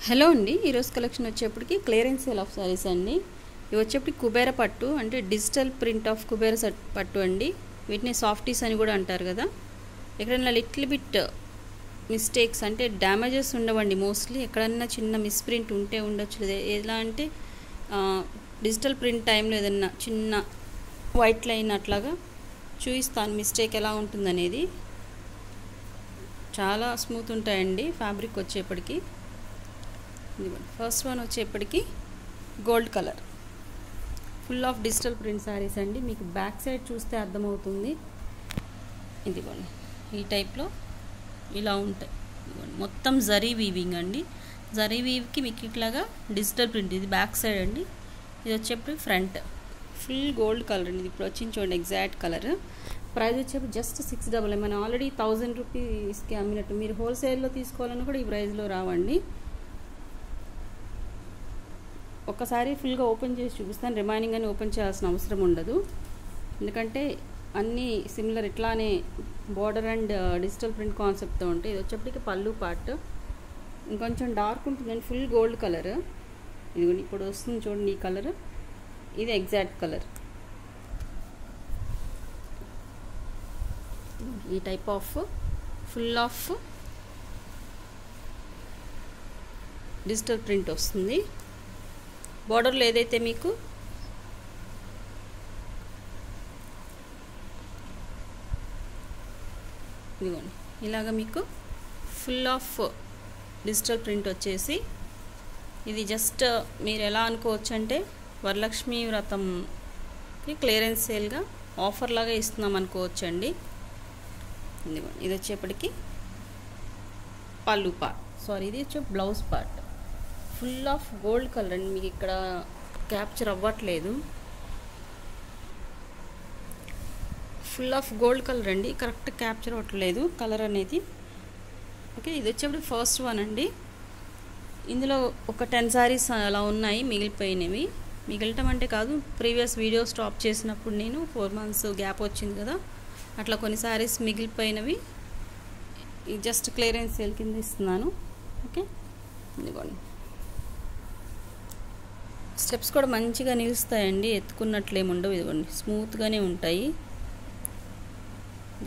Hello అండి, ఈరోజు collection వచ్చేప్పటికి క్లియరెన్స్ సేల్ ఆఫ్ సారీస్ అండి. ఇవి వచ్చేప్పటికి కుబేర పట్టు అంటే డిజిటల్ ప్రింట్ ఆఫ్ కుబేర పట్టు అండి. వీటిని సాఫ్టీస్ అని కూడా అంటారు కదా. ఎక్కడైనా లిటిల్ బిట్ మిస్టేక్స్ అంటే డ్యామేజెస్ ఉండవండి. మోస్ట్లీ ఎక్కడన్నా చిన్న మిస్ప్రింట్ ఉంటే ఉండొచ్చు. ఎలా అంటే డిజిటల్ ప్రింట్ టైంలో ఏదన్నా చిన్న వైట్ లైన్ అట్లాగా చూపిస్తాను మిస్టేక్ ఎలా ఉంటుందనేది. చాలా స్మూత్ ఉంటాయండి ఫ్యాబ్రిక్ వచ్చేప్పటికి. ఫస్ట్ వన్ వచ్చేప్పటికి gold colour full of digital print saris అండి. మీకు బ్యాక్ సైడ్ చూస్తే అర్థమవుతుంది. ఇదిగోండి ఈ టైప్లో ఇలా ఉంటాయి. మొత్తం జరీ వీవింగ్ అండి. జరీ వీవ్కి మీకు ఇట్లాగా డిజిటల్ ప్రింట్. ఇది బ్యాక్ సైడ్ అండి. ఇది వచ్చేప్పటికి ఫ్రంట్ ఫుల్ గోల్డ్ కలర్ అండి. ఇది ఇప్పుడు వచ్చింది చూడండి ఎగ్జాక్ట్ కలర్. ప్రైస్ వచ్చేప్పుడు జస్ట్ 699. మనం ఆల్రెడీ 1000 రూపీస్కి అమ్మినట్టు. మీరు హోల్సేల్లో తీసుకోవాలని కూడా ఈ ప్రైస్లో రావండి. ఒక్కసారి ఫుల్గా ఓపెన్ చేసి చూపిస్తాను. రిమైనింగ్ అని ఓపెన్ చేయాల్సిన అవసరం ఉండదు, ఎందుకంటే అన్నీ సిమిలర్ ఇట్లానే బార్డర్ అండ్ డిజిటల్ ప్రింట్ కాన్సెప్ట్తో ఉంటాయి. ఇది వచ్చేప్పటికి పళ్ళు పార్ట్ ఇంకొంచెం డార్క్ ఉంటుందండి. Full gold colour. ఇది ఇప్పుడు వస్తుంది చూడండి ఈ కలర్. ఇది ఎగ్జాక్ట్ కలర్. ఈ type of full of digital print వస్తుంది. బార్డర్లో ఏదైతే మీకు ఇదిగోండి ఇలాగ మీకు ఫుల్ ఆఫ్ డిజిటల్ ప్రింట్ వచ్చేసి, ఇది జస్ట్ మీరు ఎలా అనుకోవచ్చు అంటే వరలక్ష్మి వ్రతంకి క్లియరెన్స్ సేల్గా ఆఫర్ లాగా ఇస్తున్నాం అనుకోవచ్చు అండి. ఇదిగోండి ఇది వచ్చేప్పటికి పళ్ళు పార్ట్, ఇది వచ్చే blouse part. Full of gold colour అండి. మీకు ఇక్కడ క్యాప్చర్ అవ్వట్లేదు. ఫుల్ ఆఫ్ గోల్డ్ కలర్ అండి. కరెక్ట్ క్యాప్చర్ అవ్వట్లేదు కలర్ అనేది. ఓకే, ఇది వచ్చేప్పుడు ఫస్ట్ వన్ అండి. ఇందులో ఒక 10 సారీస్ అలా ఉన్నాయి మిగిలిపోయినవి. మిగలటం అంటే కాదు, ప్రీవియస్ వీడియో స్టాప్ చేసినప్పుడు నేను 4 months గ్యాప్ వచ్చింది కదా, అట్లా కొన్ని సారీస్ మిగిలిపోయినవి జస్ట్ క్లియరెన్స్ సేల్ కింద ఇస్తున్నాను. ఓకే, ఇదిగోండి స్టెప్స్ కూడా మంచిగా నిలుస్తాయండి. ఎత్తుకున్నట్లేమి ఉండవు. ఇదిగోండి స్మూత్గానే ఉంటాయి.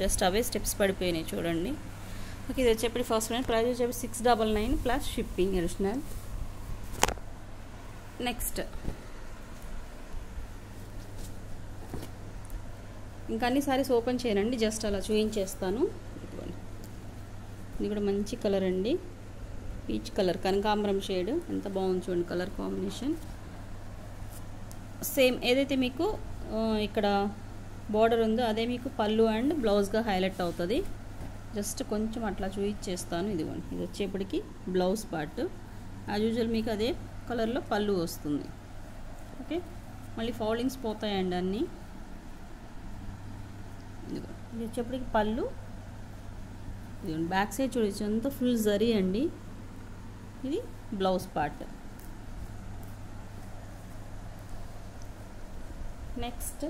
జస్ట్ అవే స్టెప్స్ పడిపోయినాయి చూడండి. ఓకే, ఇది వచ్చేప్పటి ఫస్ట్ వన్. ప్రైస్ వచ్చేప్పటి 699 ప్లస్ షిప్పింగ్ అడిషనల్. నెక్స్ట్ ఇంకా అన్ని సారీస్ ఓపెన్ చేయనండి, జస్ట్ అలా చూపించేస్తాను. ఇది కూడా మంచి కలర్ అండి. పీచ్ కలర్, కనకాంబరం షేడ్. ఎంత బాగుంది చూడండి కలర్ కాంబినేషన్. సేమ్ ఏదైతే మీకు ఇక్కడ బార్డర్ ఉందో అదే మీకు పళ్ళు అండ్ బ్లౌజ్గా హైలైట్ అవుతుంది. జస్ట్ కొంచెం అట్లా చూపించేస్తాను. ఇదిగోండి ఇది వచ్చేప్పటికి బ్లౌజ్ పార్ట్. యాజ్ యూజువల్ మీకు అదే కలర్లో పళ్ళు వస్తుంది. ఓకే, మళ్ళీ ఫౌలింగ్స్ పోతాయండి అన్నీ. ఇదిగోండి ఇది వచ్చేప్పటికి పళ్ళు. ఇదిగోండి బ్యాక్ సైడ్ చూడొచ్చు అంతా ఫుల్ జరీ అండి. ఇది బ్లౌజ్ పార్ట్. నెక్స్ట్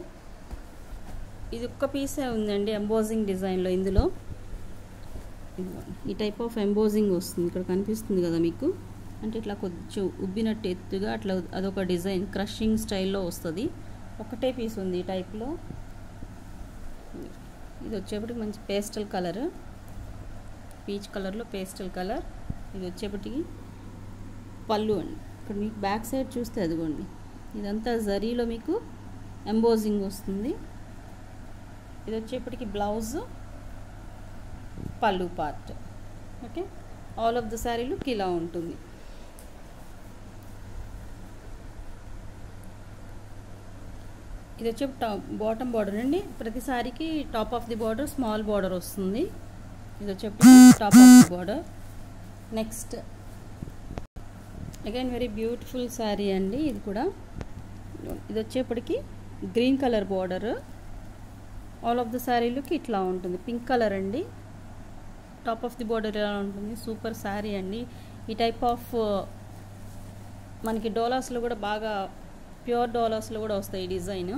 ఇది ఒక్క పీసే ఉందండి ఎంబోజింగ్ డిజైన్లో. ఇందులో ఈ టైప్ ఆఫ్ ఎంబోజింగ్ వస్తుంది. ఇక్కడ కనిపిస్తుంది కదా మీకు, అంటే ఇట్లా కొంచెం ఉబ్బినట్టు ఎత్తుగా అట్లా అదొక డిజైన్ క్రషింగ్ స్టైల్లో వస్తుంది. ఒకటే పీస్ ఉంది ఈ టైప్లో. ఇది వచ్చేప్పటికి మంచి పేస్టల్ కలర్, పీచ్ కలర్లో పేస్టల్ కలర్. ఇది వచ్చేప్పటికి పళ్ళు అండి. ఇక్కడ మీకు బ్యాక్ సైడ్ చూస్తే అదిగోండి ఇదంతా జరీలో మీకు ఎంబోజింగ్ వస్తుంది. ఇది వచ్చేప్పటికి blouse, pallu part. Okay, all of the sari look ఇలా ఉంటుంది. ఇది వచ్చే బాటమ్ బార్డర్ అండి. ప్రతి సారీకి top of the border small border వస్తుంది. ఇది వచ్చేప్పటికి top of the border. Next again very beautiful sari అండి. ఇది కూడా ఇది వచ్చేప్పటికి green colour border. All of the sari look ఇట్లా ఉంటుంది. పింక్ కలర్ అండి. టాప్ ఆఫ్ ది బార్డర్ ఎలా ఉంటుంది. సూపర్ శారీ అండి. ఈ టైప్ ఆఫ్ మనకి డోలాస్లో కూడా బాగా ప్యూర్ డోలాస్లో కూడా వస్తాయి ఈ డిజైన్.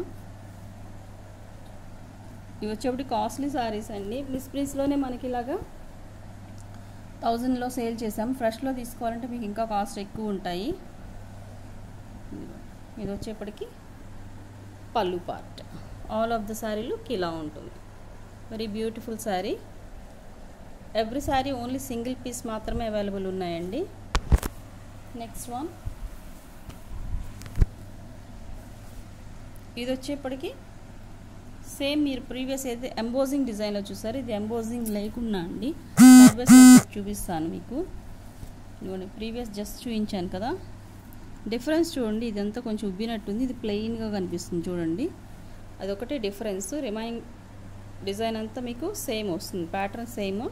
ఇవి వచ్చేప్పటికి కాస్ట్లీ శారీస్ అండి. మిస్ ప్రిన్స్లోనే మనకి ఇలాగా 1000లో సేల్ చేసాం. ఫ్రెష్లో తీసుకోవాలంటే మీకు ఇంకా కాస్ట్ ఎక్కువ ఉంటాయి. ఇది వచ్చేప్పటికి pallu part. All of the sari look ఇలా ఉంటుంది. Very beautiful sari. Every sari only single piece మాత్రమే అవైలబుల్ ఉన్నాయండి. నెక్స్ట్ వన్, ఇది వచ్చేప్పటికి సేమ్ మీరు ప్రీవియస్ అయితే ఎంబోజింగ్ డిజైన్లో చూసారు, ఇది ఎంబోజింగ్ లేకుండా అండి. చూపిస్తాను మీకు. ఇదిగోండి, ప్రీవియస్ జస్ట్ చూపించాను కదా, డిఫరెన్స్ చూడండి. ఇదంతా కొంచెం ఉబ్బినట్టుంది, ఇది ప్లెయిన్గా కనిపిస్తుంది చూడండి. అదొకటే డిఫరెన్స్. రిమైనింగ్ డిజైన్ అంతా మీకు సేమ్ వస్తుంది, ప్యాటర్న్ సేమ్.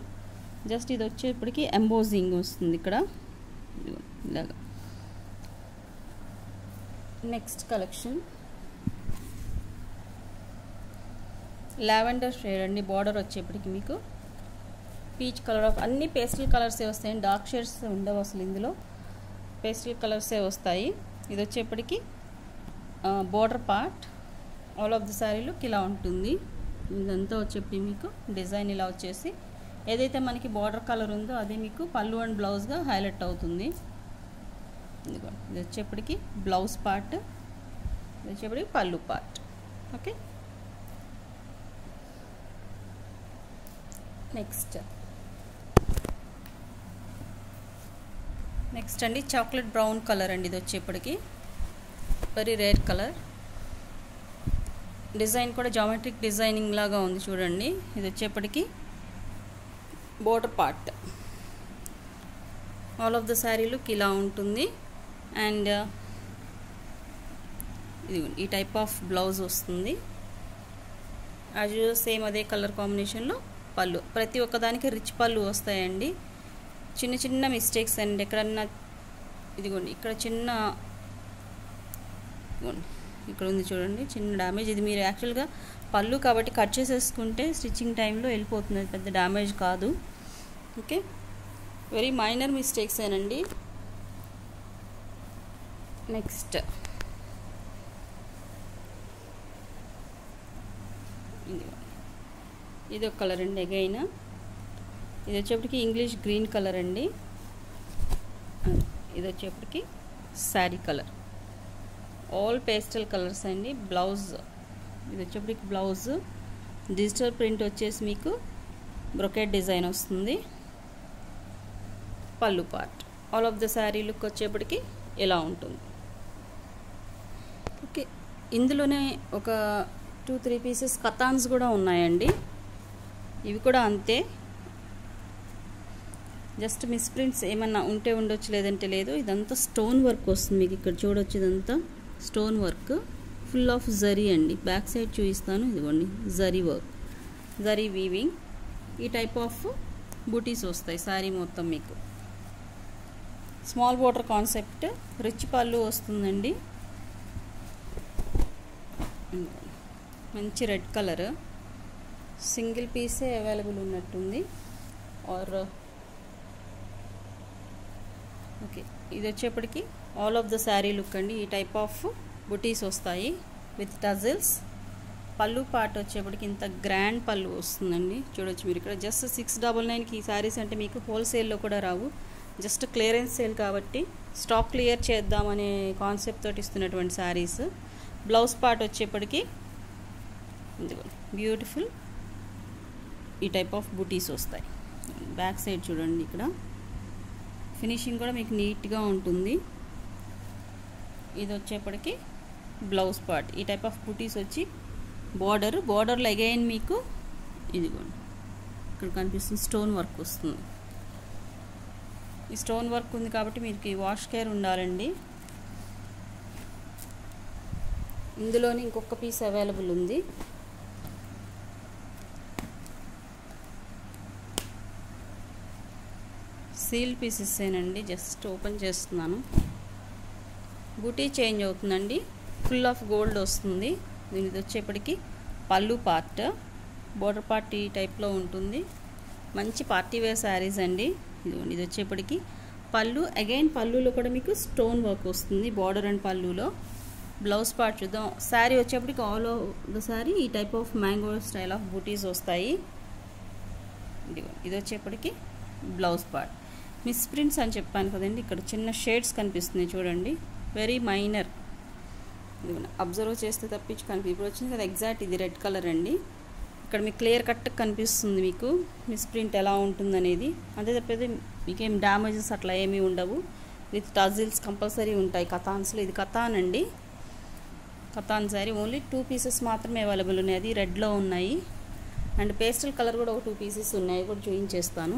జస్ట్ ఇది వచ్చేప్పటికి ఎంబోజింగ్ వస్తుంది ఇక్కడ ఇలాగా. నెక్స్ట్ కలెక్షన్ లావెండర్ షేడ్ అండి. బార్డర్ వచ్చేప్పటికి మీకు పీచ్ కలర్ ఆఫ్ అన్ని పేస్టల్ కలర్సే వస్తాయి. డార్క్ షేడ్స్ ఉండవు అసలు ఇందులో, పేస్టల్ కలర్సే వస్తాయి. ఇది వచ్చేప్పటికి border part. All of the sari look ఇలా ఉంటుంది. ఇదంతా వచ్చేప్పటికి మీకు డిజైన్ ఇలా వచ్చేసి ఏదైతే మనకి బార్డర్ కలర్ ఉందో అదే మీకు పళ్ళు అండ్ బ్లౌజ్గా హైలైట్ అవుతుంది. ఇది వచ్చేప్పటికి బ్లౌజ్ పార్ట్, ఇది వచ్చేప్పటికి పళ్ళు పార్ట్. ఓకే, నెక్స్ట్ అండి చాక్లెట్ బ్రౌన్ కలర్ అండి. ఇది వచ్చేప్పటికి వెరీ రేర్ కలర్. డిజైన్ కూడా జామెట్రిక్ డిజైనింగ్ లాగా ఉంది చూడండి. ఇది వచ్చేప్పటికి border part. All of the sari look ఇలా ఉంటుంది. అండ్ ఇది ఈ టైప్ ఆఫ్ బ్లౌజ్ వస్తుంది. యాజ్ యూజువల్ సేమ్ అదే కలర్ కాంబినేషన్లో పళ్ళు. ప్రతి ఒక్కదానికి రిచ్ పళ్ళు వస్తాయండి. చిన్న చిన్న మిస్టేక్స్ అండి ఎక్కడన్నా. ఇదిగోండి ఇక్కడ చిన్న, ఇక్కడ ఉంది చూడండి చిన్న డ్యామేజ్. ఇది మీరు యాక్చువల్గా పళ్ళు కాబట్టి కట్ చేసేసుకుంటే స్టిచ్చింగ్ టైంలో వెళ్ళిపోతుంది, పెద్ద డ్యామేజ్ కాదు. ఓకే, వెరీ మైనర్ మిస్టేక్స్ ఏనండి. నెక్స్ట్ ఇది ఒక కలర్ అండి. అగైన్ ఇది వచ్చేప్పటికి ఇంగ్లీష్ గ్రీన్ కలర్ అండి. ఇది వచ్చేప్పటికి sari colour. All pastel colours అండి. బ్లౌజ్ ఇది వచ్చేప్పటికి బ్లౌజ్ డిజిటల్ ప్రింట్ వచ్చేసి మీకు బ్రొకెట్ డిజైన్ వస్తుంది. పళ్ళు part. All of the sari look వచ్చేప్పటికి ఇలా ఉంటుంది. ఓకే, ఇందులోనే ఒక 2-3 పీసెస్ కతాన్స్ కూడా ఉన్నాయండి. ఇవి కూడా అంతే, జస్ట్ మిస్ప్రింట్స్ ఏమన్నా ఉంటే ఉండొచ్చు, లేదంటే లేదు. ఇదంతా స్టోన్ వర్క్ వస్తుంది మీకు ఇక్కడ చూడొచ్చు. ఇదంతా stone work, full of zari అండి. బ్యాక్ సైడ్ చూపిస్తాను. ఇదిగోండి జరీ వర్క్, జరీ వీవింగ్. ఈ టైప్ ఆఫ్ బూటీస్ వస్తాయి శారీ మొత్తం మీకు. స్మాల్ బోర్డర్ కాన్సెప్ట్, రిచ్ పళ్ళు వస్తుందండి. మంచి రెడ్ కలర్, సింగిల్ పీసే అవైలబుల్ ఉన్నట్టుంది. ఆర్ ఓకే, ఇది వచ్చేప్పటికి all of the sari look అండి. ఈ టైప్ ఆఫ్ బుటీస్ వస్తాయి విత్ టజిల్స్. పళ్ళు పార్ట్ వచ్చేప్పటికి ఇంత గ్రాండ్ పళ్ళు వస్తుందండి. చూడొచ్చు మీరు ఇక్కడ. జస్ట్ 699కి ఈ శారీస్ అంటే మీకు హోల్సేల్లో కూడా రావు, జస్ట్ క్లియరెన్స్ సేల్ కాబట్టి స్టాక్ క్లియర్ చేద్దామనే కాన్సెప్ట్ తోటి ఇస్తున్నటువంటి శారీస్. బ్లౌజ్ పార్ట్ వచ్చేప్పటికి బ్యూటిఫుల్ ఈ టైప్ ఆఫ్ బూటీస్ వస్తాయి. బ్యాక్ సైడ్ చూడండి, ఇక్కడ ఫినిషింగ్ కూడా మీకు నీట్గా ఉంటుంది. ఇది వచ్చేప్పటికి బ్లౌజ్ పార్ట్. ఈ టైప్ ఆఫ్ బూటీస్ వచ్చి బార్డర్లో అగైన్ మీకు ఇదిగోండి ఇక్కడ కనిపిస్తుంది స్టోన్ వర్క్ వస్తుంది. ఈ స్టోన్ వర్క్ ఉంది కాబట్టి మీకు వాష్ కేర్ ఉండాలండి. ఇందులోనే ఇంకొక పీస్ అవైలబుల్ ఉంది. సీల్ పీసెస్ ఏనండి, జస్ట్ ఓపెన్ చేస్తున్నాను. బూటీ చేంజ్ అవుతుందండి, ఫుల్ ఆఫ్ గోల్డ్ వస్తుంది. దీనికి వచ్చేప్పటికి పళ్ళు పార్ట్, బోర్డర్ పార్ట్ ఈ టైప్లో ఉంటుంది. మంచి పార్టీ వేర్ శారీస్ అండి. ఇది వచ్చేప్పటికి పళ్ళు. అగైన్ పళ్ళులో కూడా మీకు స్టోన్ వర్క్ వస్తుంది బార్డర్ అండ్ పళ్ళులో. బ్లౌజ్ పార్ట్ చూద్దాం. శారీ వచ్చేప్పటికి ఆల్ ఓవర్ ద శారీ ఈ type of mango style of butis వస్తాయి. ఇది వచ్చేప్పటికి బ్లౌజ్ పార్ట్. మిస్ ప్రింట్స్ అని చెప్పాను కదండి, ఇక్కడ చిన్న షేడ్స్ కనిపిస్తున్నాయి చూడండి, వెరీ మైనర్. అబ్జర్వ్ చేస్తే తప్పించి ఇప్పుడు వచ్చింది కదా ఎగ్జాక్ట్ ఇది రెడ్ కలర్ అండి. ఇక్కడ మీకు క్లియర్ కట్ కనిపిస్తుంది మీకు మిస్ ప్రింట్ ఎలా ఉంటుందనేది. అంతే తప్పితే మీకేం డ్యామేజెస్ అట్లా ఏమీ ఉండవు. విత్ టజిల్స్ కంపల్సరీ ఉంటాయి కథాన్స్లో. ఇది కథాన్ అండి, కథాన్ శారీ. ఓన్లీ 2 పీసెస్ మాత్రమే అవైలబుల్ ఉన్నాయి, అది రెడ్లో ఉన్నాయి. అండ్ పేస్టల్ కలర్ కూడా ఒక 2 పీసెస్ ఉన్నాయి, కూడా చూపించేస్తాను.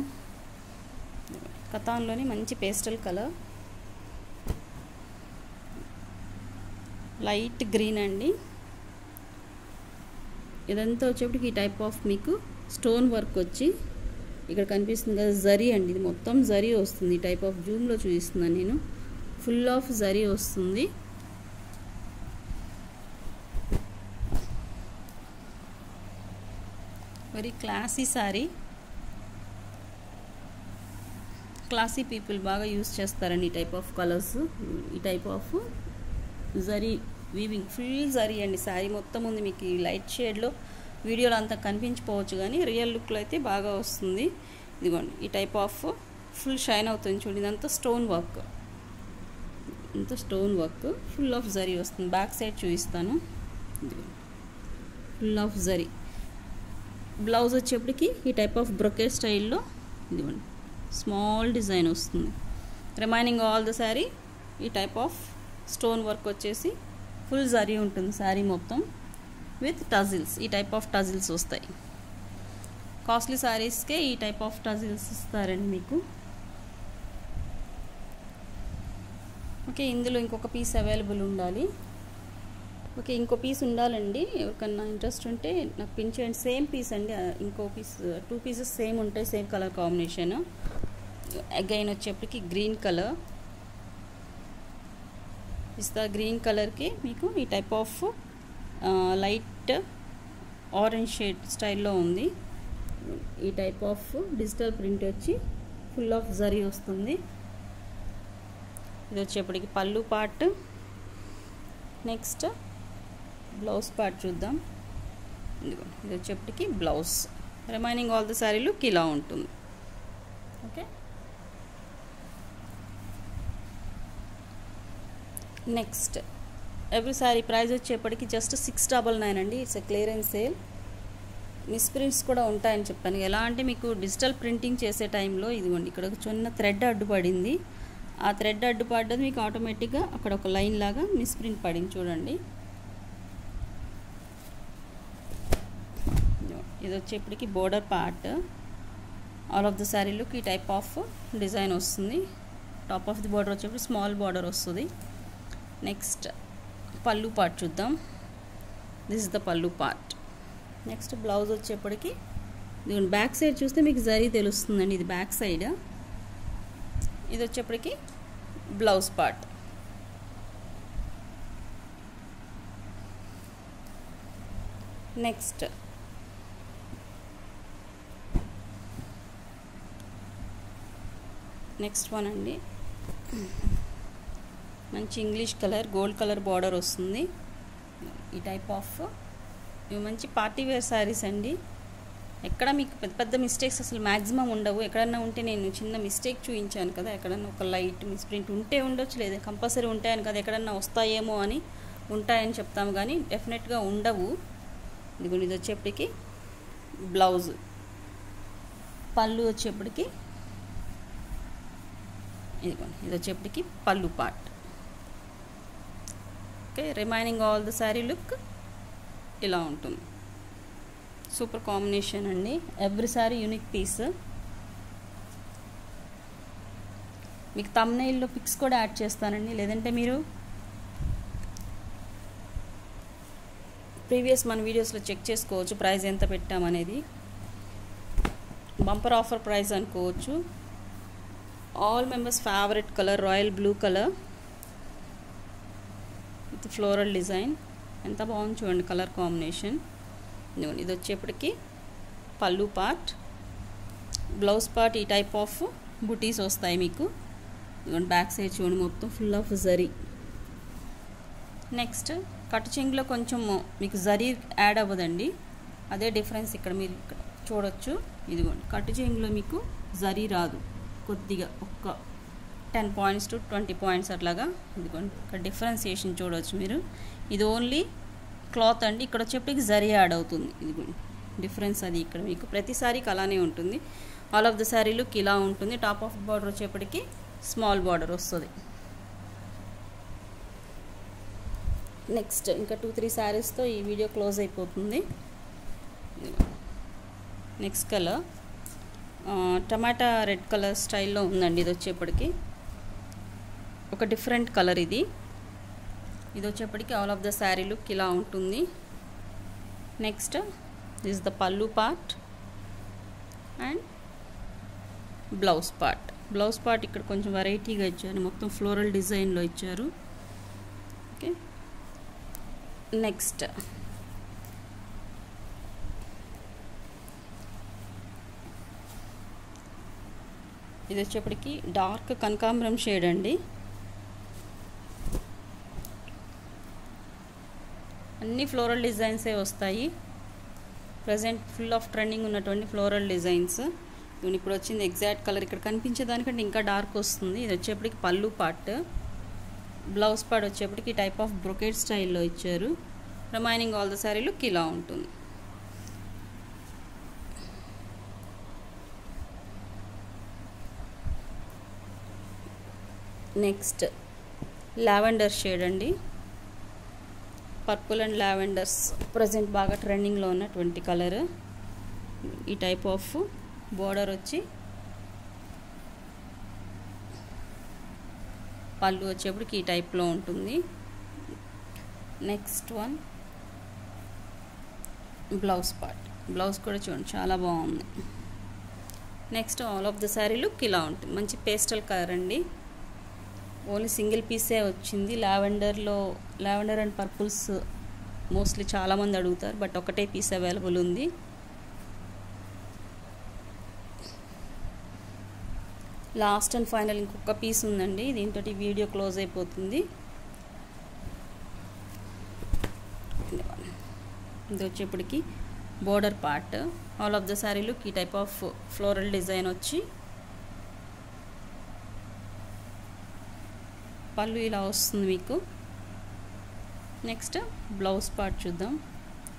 కథాన్లోని మంచి పేస్టల్ కలర్, లైట్ గ్రీన్ అండి. ఇదంతా వచ్చేప్పటికి ఈ టైప్ ఆఫ్ మీకు స్టోన్ వర్క్ వచ్చి ఇక్కడ కనిపిస్తుంది కదా జరీ అండి, ఇది మొత్తం జరీ వస్తుంది. ఈ టైప్ ఆఫ్ జూమ్లో చూపిస్తున్నాను నేను, ఫుల్ ఆఫ్ జరీ వస్తుంది. Very classy sari, classy people బాగా యూస్ చేస్తారండి ఈ టైప్ ఆఫ్ కలర్స్. ఈ type of zari weaving, full zari అండి శారీ మొత్తం ఉంది. మీకు ఈ లైట్ షేడ్లో వీడియోలో అంతా కనిపించిపోవచ్చు, కానీ రియల్ లుక్లో అయితే బాగా వస్తుంది. ఇదిగోండి ఈ టైప్ ఆఫ్ ఫుల్ షైన్ అవుతుంది చూడండి. ఇదంతా స్టోన్ వర్క్, ఇంత stone work, full of zari వస్తుంది. బ్యాక్ సైడ్ చూపిస్తాను, ఫుల్ ఆఫ్ జరీ. బ్లౌజ్ వచ్చేప్పటికి ఈ టైప్ ఆఫ్ బ్రొకేట్ స్టైల్లో ఇదిగోండి స్మాల్ డిజైన్ వస్తుంది. రిమైనింగ్ ఆల్ ద శారీ ఈ టైప్ ఆఫ్ స్టోన్ వర్క్ వచ్చేసి ఫుల్ జరీ ఉంటుంది శారీ మొత్తం, విత్ టజిల్స్. ఈ టైప్ ఆఫ్ టజిల్స్ వస్తాయి. కాస్ట్లీ శారీస్కే ఈ టైప్ ఆఫ్ టజిల్స్ ఇస్తారండి మీకు. ఓకే, ఇందులో ఇంకొక పీస్ అవైలబుల్ ఉండాలి. ఓకే, ఇంకో పీస్ ఉండాలండి. ఎవరికన్నా ఇంట్రెస్ట్ ఉంటే నాకు పిన్ చేయండి. సేమ్ పీస్ అండి, ఇంకో పీస్ 2 పీసెస్ సేమ్ ఉంటాయి, సేమ్ కలర్ కాంబినేషన్. అగైన్ వచ్చేప్పటికి గ్రీన్ కలర్ ఇస్తా. గ్రీన్ కలర్కి మీకు ఈ type of light orange shade స్టైల్లో ఉంది. ఈ టైప్ ఆఫ్ డిజిటల్ ప్రింట్ వచ్చి ఫుల్ ఆఫ్ జరీ వస్తుంది. ఇది వచ్చేప్పటికి pallu part. Next blouse part చూద్దాం. ఇది వచ్చేప్పటికి blouse. Remaining all the sari look ఇలా ఉంటుంది. Okay, next every sari price వచ్చేప్పటికి జస్ట్ 699 అండి. It's a clearance sale. Miss prints కూడా ఉంటాయని చెప్పాను. ఎలా అంటే మీకు డిజిటల్ ప్రింటింగ్ చేసే టైంలో ఇదిగోండి ఇక్కడ ఒక చిన్న థ్రెడ్ అడ్డుపడింది. ఆ థ్రెడ్ అడ్డుపడ్డది మీకు ఆటోమేటిక్గా అక్కడ ఒక లైన్ లాగా మిస్ ప్రింట్ పడింది చూడండి. ఇది వచ్చేప్పటికి border part. All of the sari look ఈ టైప్ ఆఫ్ డిజైన్ వస్తుంది. టాప్ ఆఫ్ ది బోర్డర్ వచ్చేప్పటికి స్మాల్ బోర్డర్ వస్తుంది. నెక్స్ట్ పళ్ళు పార్ట్ చూద్దాం. దిస్ ఇస్ ద పళ్ళు పార్ట్. నెక్స్ట్ బ్లౌజ్ వచ్చేప్పటికి దీని బ్యాక్ సైడ్ చూస్తే మీకు జరీ తెలుస్తుందండి, ఇది బ్యాక్ సైడ్. ఇది వచ్చేప్పటికి బ్లౌజ్ పార్ట్. నెక్స్ట్ వన్ అండి, మంచి English colour, gold colour border వస్తుంది. ఈ టైప్ ఆఫ్ ఇవి మంచి పార్టీ వేర్ శారీస్ అండి. ఎక్కడ మీకు పెద్ద పెద్ద మిస్టేక్స్ అసలు మ్యాక్సిమం ఉండవు. ఎక్కడన్నా ఉంటే నేను చిన్న మిస్టేక్ చూపించాను కదా, ఎక్కడన్నా ఒక లైట్ మిస్ప్రింట్ ఉంటే ఉండొచ్చు, లేదా కంపల్సరీ ఉంటాయని కదా, ఎక్కడన్నా వస్తాయేమో అని ఉంటాయని చెప్తాము, కానీ డెఫినెట్గా ఉండవు. ఇదిగోండి ఇది వచ్చేప్పటికి బ్లౌజ్. పళ్ళు వచ్చేప్పటికి ఇదిగోండి ఇది వచ్చేప్పటికి pallu part. Okay, remaining all the sari look ఇలా ఉంటుంది. సూపర్ కాంబినేషన్ అండి. Every sari unique piece. మీకు థంబ్నెయిల్లో పిక్స్ కూడా యాడ్ చేస్తానండి, లేదంటే మీరు ప్రీవియస్ మన వీడియోస్లో చెక్ చేసుకోవచ్చు ప్రైస్ ఎంత పెట్టామనేది. బంపర్ ఆఫర్ ప్రైస్ అనుకోవచ్చు. All members favourite colour royal blue colour with floral design. ఎంత బాగుంది చూడండి కలర్ కాంబినేషన్. ఇది వచ్చేప్పటికి పళ్ళు పార్ట్. బ్లౌజ్ పార్ట్ ఈ టైప్ ఆఫ్ బుటీస్ వస్తాయి మీకు. ఇదిగోండి బ్యాక్ సైడ్ చూడండి మొత్తం full of zari. Next cut చెంగులో కొంచెం మీకు జరీ యాడ్ అవ్వదండి, అదే డిఫరెన్స్ ఇక్కడ మీరు ఇక్కడ చూడొచ్చు. ఇదిగోండి కట్ చెంగులో మీకు జరీ రాదు, కొద్దిగా ఒక్క ఒక 10 పాయింట్స్ టు 20 పాయింట్స్ అట్లాగా ఇదిగోండి ఇక్కడ డిఫరెన్సియేషన్ చూడవచ్చు మీరు. ఇది ఓన్లీ క్లాత్ అండి. ఇక్కడ వచ్చేప్పటికి జరీ యాడ్ అవుతుంది. ఇదిగోండి డిఫరెన్స్ అది ఇక్కడ మీకు ప్రతి సారీకి అలానే ఉంటుంది. All of the sari look ఇలా ఉంటుంది. టాప్ ఆఫ్ బార్డర్ వచ్చేప్పటికి స్మాల్ బార్డర్ వస్తుంది. నెక్స్ట్ ఇంకా 2-3 శారీస్తో ఈ వీడియో క్లోజ్ అయిపోతుంది. నెక్స్ట్ కలర్ టమాటా రెడ్ కలర్ స్టైల్లో ఉందండి. ఇది వచ్చేప్పటికి ఒక డిఫరెంట్ కలర్. ఇది వచ్చేప్పటికి all of the sari look ఇలా ఉంటుంది. నెక్స్ట్ దిస్ ద పల్లు పార్ట్ అండ్ బ్లౌజ్ పార్ట్ ఇక్కడ కొంచెం వెరైటీగా ఇచ్చారు. మొత్తం ఫ్లోరల్ డిజైన్లో ఇచ్చారు. ఓకే, నెక్స్ట్ ఇది వచ్చేప్పటికి డార్క్ కనకాంబరం షేడ్ అండి. అన్ని ఫ్లోరల్ డిజైన్సే వస్తాయి. ప్రజెంట్ ఫుల్ ఆఫ్ ట్రెండింగ్ ఉన్నటువంటి ఫ్లోరల్ డిజైన్స్. ఇప్పుడు వచ్చింది ఎగ్జాక్ట్ కలర్. ఇక్కడ కనిపించేదానికంటే ఇంకా డార్క్ వస్తుంది. ఇది వచ్చేప్పటికి పల్లు పార్ట్. బ్లౌజ్ పార్ట్ వచ్చేప్పటికి టైప్ ఆఫ్ బ్రొకేట్ స్టైల్లో ఇచ్చారు. Remaining all the sari look ఇలా ఉంటుంది. నెక్స్ట్ లావెండర్ షేడ్ అండి. పర్పుల్ అండ్ లావెండర్స్ ప్రజెంట్ బాగా ట్రెండింగ్లో ఉన్నటువంటి కలర్. ఈ టైప్ ఆఫ్ బోర్డర్ వచ్చి పళ్ళు వచ్చేప్పటికి ఈ టైప్లో ఉంటుంది. Next one blouse part. Blouse కూడా చూడండి చాలా బాగుంది. Next all of the sari look ఇలా ఉంటుంది. మంచి పేస్టల్ కలర్ అండి. ఓన్లీ సింగిల్ పీసే వచ్చింది. లావెండర్ అండ్ పర్పుల్స్ మోస్ట్లీ చాలామంది అడుగుతారు, బట్ ఒకటే పీస్ అవైలబుల్ ఉంది. లాస్ట్ అండ్ ఫైనల్ ఇంకొక పీస్ ఉందండి. దీంతో వీడియో క్లోజ్ అయిపోతుంది. ఇది వచ్చేప్పటికి border part. All of the sari look ఈ టైప్ ఆఫ్ ఫ్లోరల్ డిజైన్ వచ్చి పళ్ళు ఇలా వస్తుంది మీకు. నెక్స్ట్ బ్లౌజ్ పార్ట్ చూద్దాం.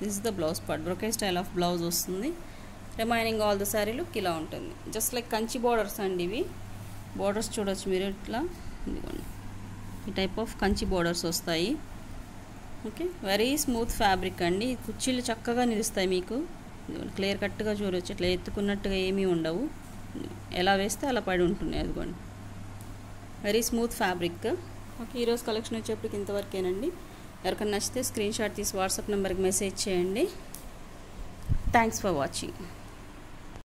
This is the blouse part. Brocade style of blouse వస్తుంది. Remaining all the sari look ఇలా ఉంటుంది. జస్ట్ లైక్ కంచి బోర్డర్స్ అండి ఇవి. బోర్డర్స్ చూడొచ్చు మీరు ఇట్లా. ఇదిగోండి ఈ టైప్ ఆఫ్ కంచి బోర్డర్స్ వస్తాయి. ఓకే, వెరీ స్మూత్ ఫ్యాబ్రిక్ అండి. కుర్చీలు చక్కగా నిలుస్తాయి మీకు. క్లియర్ కట్గా చూడవచ్చు. ఇట్లా ఎత్తుకున్నట్టుగా ఏమీ ఉండవు. ఎలా వేస్తే అలా పడి ఉంటుంది. అదిగోండి వెరీ స్మూత్ ఫ్యాబ్రిక్. ఓకే, ఈరోజు కలెక్షన్ వచ్చేప్పటికి ఇంతవరకేనండి. ఎవరికైనా నచ్చితే స్క్రీన్ షాట్ తీసి వాట్సాప్ నెంబర్కి మెసేజ్ చేయండి. Thanks for watching.